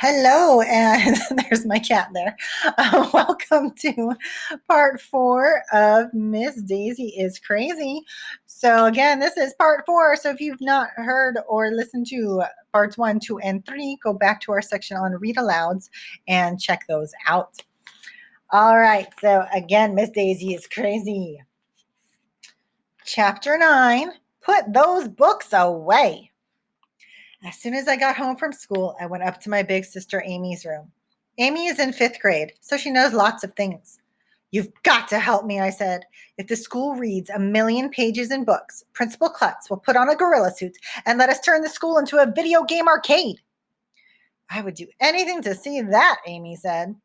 Hello, and there's my cat there. Welcome to part 4 of Miss Daisy is Crazy. So, again, this is part 4. So, if you've not heard or listened to parts 1, 2, and 3, go back to our section on read alouds and check those out. All right, so again, Miss Daisy is Crazy. Chapter 9, Put Those Books Away. As soon as I got home from school, I went up to my big sister Amy's room. Amy is in 5th grade, so she knows lots of things. You've got to help me, I said. If the school reads 1,000,000 pages in books, Principal Klutz will put on a gorilla suit and let us turn the school into a video game arcade. I would do anything to see that, Amy said.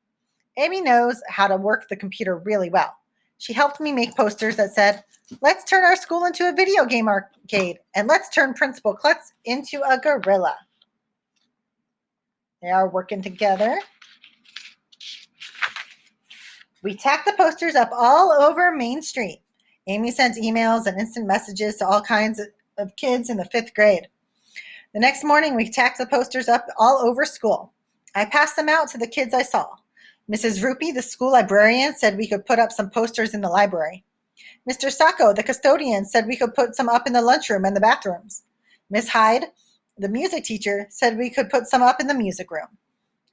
Amy knows how to work the computer really well. She helped me make posters that said, let's turn our school into a video game arcade, and let's turn Principal Klutz into a gorilla. They are working together. We tacked the posters up all over Main Street. Amy sent emails and instant messages to all kinds of kids in the 5th grade. The next morning, we tacked the posters up all over school. I passed them out to the kids I saw. Mrs. Rupee, the school librarian, said we could put up some posters in the library. Mr. Sacco, the custodian, said we could put some up in the lunchroom and the bathrooms. Miss Hyde, the music teacher, said we could put some up in the music room.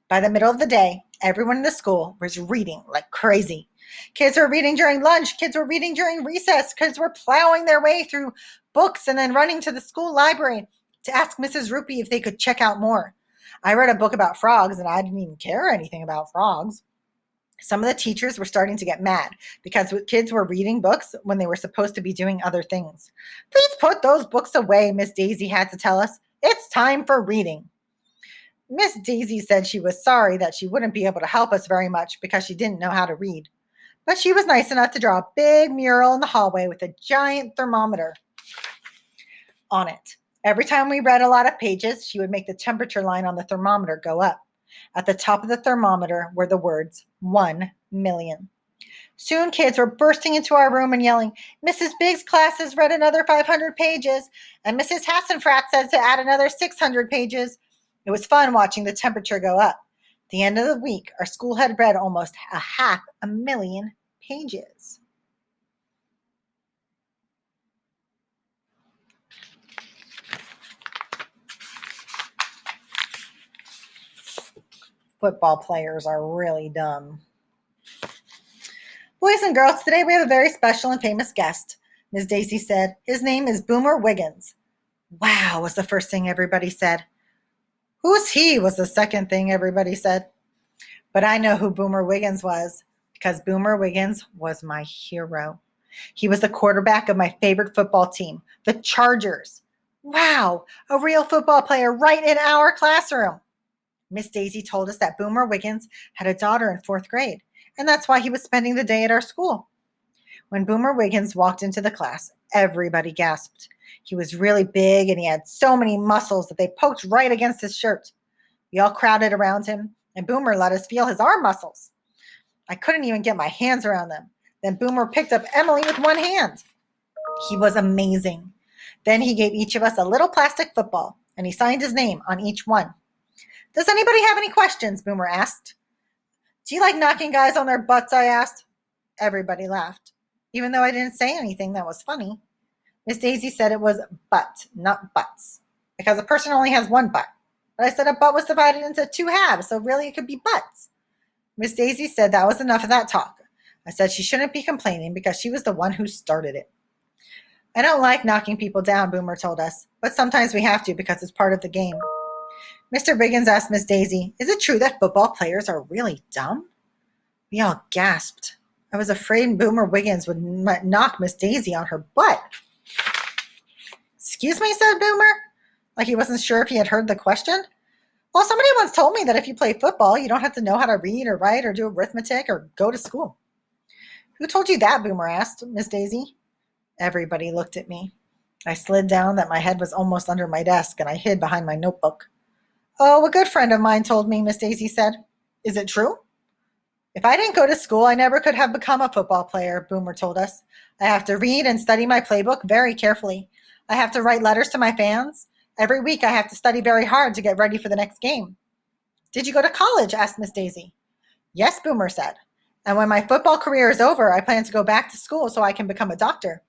By the middle of the day, everyone in the school was reading like crazy. Kids were reading during lunch. Kids were reading during recess. Kids were plowing their way through books and then running to the school library to ask Mrs. Rupee if they could check out more. I read a book about frogs, and I didn't even care anything about frogs. Some of the teachers were starting to get mad because kids were reading books when they were supposed to be doing other things. Please put those books away, Miss Daisy had to tell us. It's time for reading. Miss Daisy said she was sorry that she wouldn't be able to help us very much because she didn't know how to read. But she was nice enough to draw a big mural in the hallway with a giant thermometer on it. Every time we read a lot of pages, she would make the temperature line on the thermometer go up. At the top of the thermometer were the words 1,000,000. Soon kids were bursting into our room and yelling, Mrs. Biggs' class has read another 500 pages, and Mrs. Hassenfrat says to add another 600 pages. It was fun watching the temperature go up. At the end of the week, our school had read almost 500,000 pages. Football players are really dumb. Boys and girls, today we have a very special and famous guest. Ms. Daisy said, his name is Boomer Wiggins. Wow, was the first thing everybody said. Who's he, was the second thing everybody said. But I know who Boomer Wiggins was, because Boomer Wiggins was my hero. He was the quarterback of my favorite football team, the Chargers. Wow, a real football player right in our classroom. Miss Daisy told us that Boomer Wiggins had a daughter in 4th grade, and that's why he was spending the day at our school. When Boomer Wiggins walked into the class, everybody gasped. He was really big, and he had so many muscles that they poked right against his shirt. We all crowded around him, and Boomer let us feel his arm muscles. I couldn't even get my hands around them. Then Boomer picked up Emily with one hand. He was amazing. Then he gave each of us a little plastic football, and he signed his name on each one. Does anybody have any questions? Boomer asked. Do you like knocking guys on their butts? I asked. Everybody laughed, even though I didn't say anything that was funny. Miss Daisy said it was butt, not butts, because a person only has one butt. But I said a butt was divided into 2 halves, so really it could be butts. Miss Daisy said that was enough of that talk. I said she shouldn't be complaining because she was the one who started it. I don't like knocking people down, Boomer told us, but sometimes we have to because it's part of the game. Mr. Wiggins asked Miss Daisy, is it true that football players are really dumb? We all gasped. I was afraid Boomer Wiggins would knock Miss Daisy on her butt. Excuse me, said Boomer, like he wasn't sure if he had heard the question. Well, somebody once told me that if you play football, you don't have to know how to read or write or do arithmetic or go to school. Who told you that, Boomer asked Miss Daisy. Everybody looked at me. I slid down that my head was almost under my desk, and I hid behind my notebook. Oh, a good friend of mine told me, Miss Daisy said. Is it true? If I didn't go to school, I never could have become a football player, Boomer told us. I have to read and study my playbook very carefully. I have to write letters to my fans. Every week I have to study very hard to get ready for the next game. Did you go to college? Asked Miss Daisy. Yes, Boomer said. And when my football career is over, I plan to go back to school so I can become a doctor.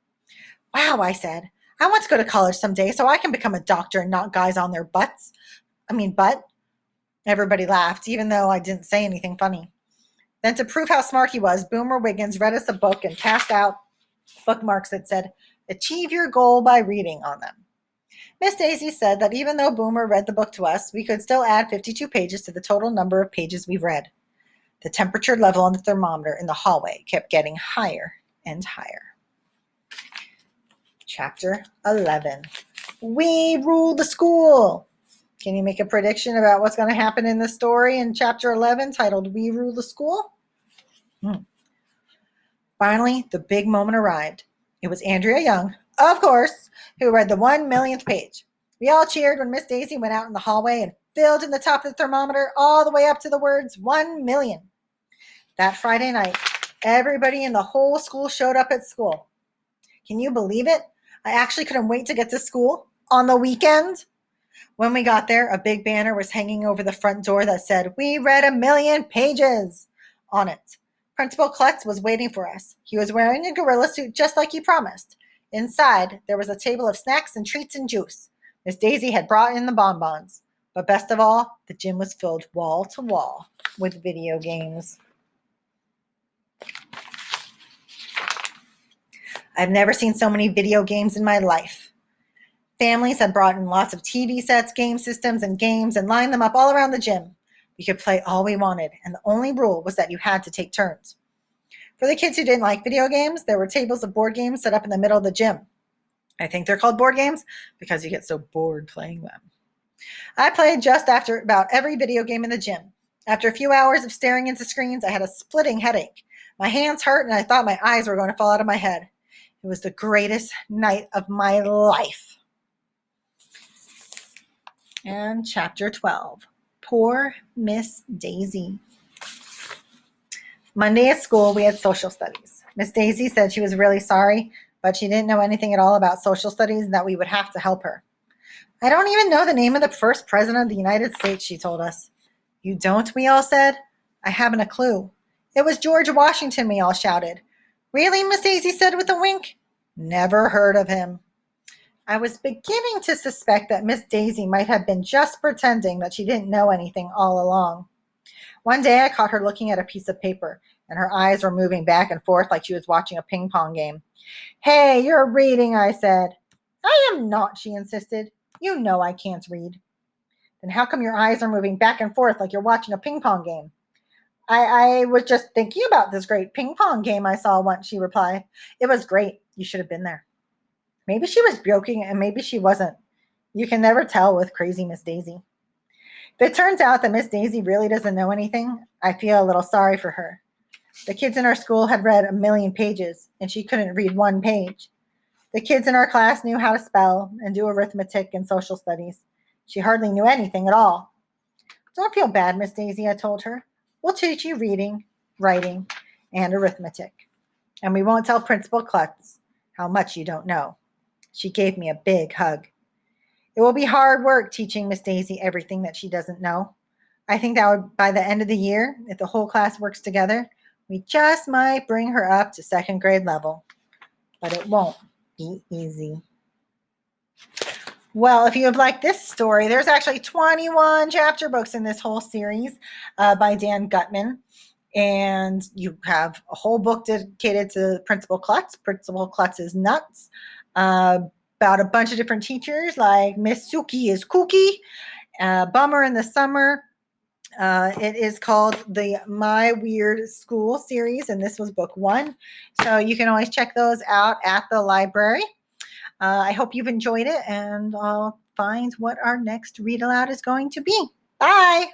Wow, I said. I want to go to college someday so I can become a doctor and not guys on their butts. Butt. Everybody laughed, even though I didn't say anything funny. Then, to prove how smart he was, Boomer Wiggins read us a book and passed out bookmarks that said, "Achieve your goal by reading" on them. Miss Daisy said that even though Boomer read the book to us, we could still add 52 pages to the total number of pages we've read. The temperature level on the thermometer in the hallway kept getting higher and higher. Chapter 11. We rule the school. Can you make a prediction about what's going to happen in the story in Chapter 11 titled We Rule the School? Finally, the big moment arrived. It was Andrea Young, of course, who read the 1,000,000th page. We all cheered when Miss Daisy went out in the hallway and filled in the top of the thermometer all the way up to the words 1,000,000. That Friday night, everybody in the whole school showed up at school. Can you believe it? I actually couldn't wait to get to school on the weekend. When we got there, a big banner was hanging over the front door that said, "We read 1,000,000 pages" on it. Principal Klutz was waiting for us. He was wearing a gorilla suit just like he promised. Inside, there was a table of snacks and treats and juice. Miss Daisy had brought in the bonbons. But best of all, the gym was filled wall to wall with video games. I've never seen so many video games in my life. Families had brought in lots of TV sets, game systems, and games and lined them up all around the gym. We could play all we wanted, and the only rule was that you had to take turns. For the kids who didn't like video games, there were tables of board games set up in the middle of the gym. I think they're called board games because you get so bored playing them. I played just after about every video game in the gym. After a few hours of staring into screens, I had a splitting headache. My hands hurt, and I thought my eyes were going to fall out of my head. It was the greatest night of my life. And Chapter 12. Poor Miss Daisy. Monday at school, we had social studies. Miss Daisy said she was really sorry, but she didn't know anything at all about social studies and that we would have to help her. I don't even know the name of the first president of the United States, she told us. You don't, we all said. I haven't a clue. It was George Washington, we all shouted. Really, Miss Daisy said with a wink. Never heard of him. I was beginning to suspect that Miss Daisy might have been just pretending that she didn't know anything all along. One day I caught her looking at a piece of paper, and her eyes were moving back and forth like she was watching a ping pong game. Hey, you're reading, I said. I am not, she insisted. You know I can't read. Then how come your eyes are moving back and forth like you're watching a ping pong game? I was just thinking about this great ping pong game I saw once, she replied. It was great. You should have been there. Maybe she was joking and maybe she wasn't. You can never tell with crazy Miss Daisy. If it turns out that Miss Daisy really doesn't know anything, I feel a little sorry for her. The kids in our school had read 1,000,000 pages, and she couldn't read one page. The kids in our class knew how to spell and do arithmetic and social studies. She hardly knew anything at all. Don't feel bad, Miss Daisy, I told her. We'll teach you reading, writing, and arithmetic. And we won't tell Principal Klutz how much you don't know. She gave me a big hug. It will be hard work teaching Miss Daisy everything that she doesn't know. I think that would, by the end of the year, if the whole class works together, we just might bring her up to second grade level. But it won't be easy. Well, if you have liked this story, there's actually 21 chapter books in this whole series by Dan Gutman. And you have a whole book dedicated to Principal Klutz. Principal Klutz is nuts. About a bunch of different teachers like Miss Suki is kooky, Bummer in the Summer. It is called the My Weird School series, and this was book 1. So you can always check those out at the library. I hope you've enjoyed it, and I'll find what our next read aloud is going to be. Bye!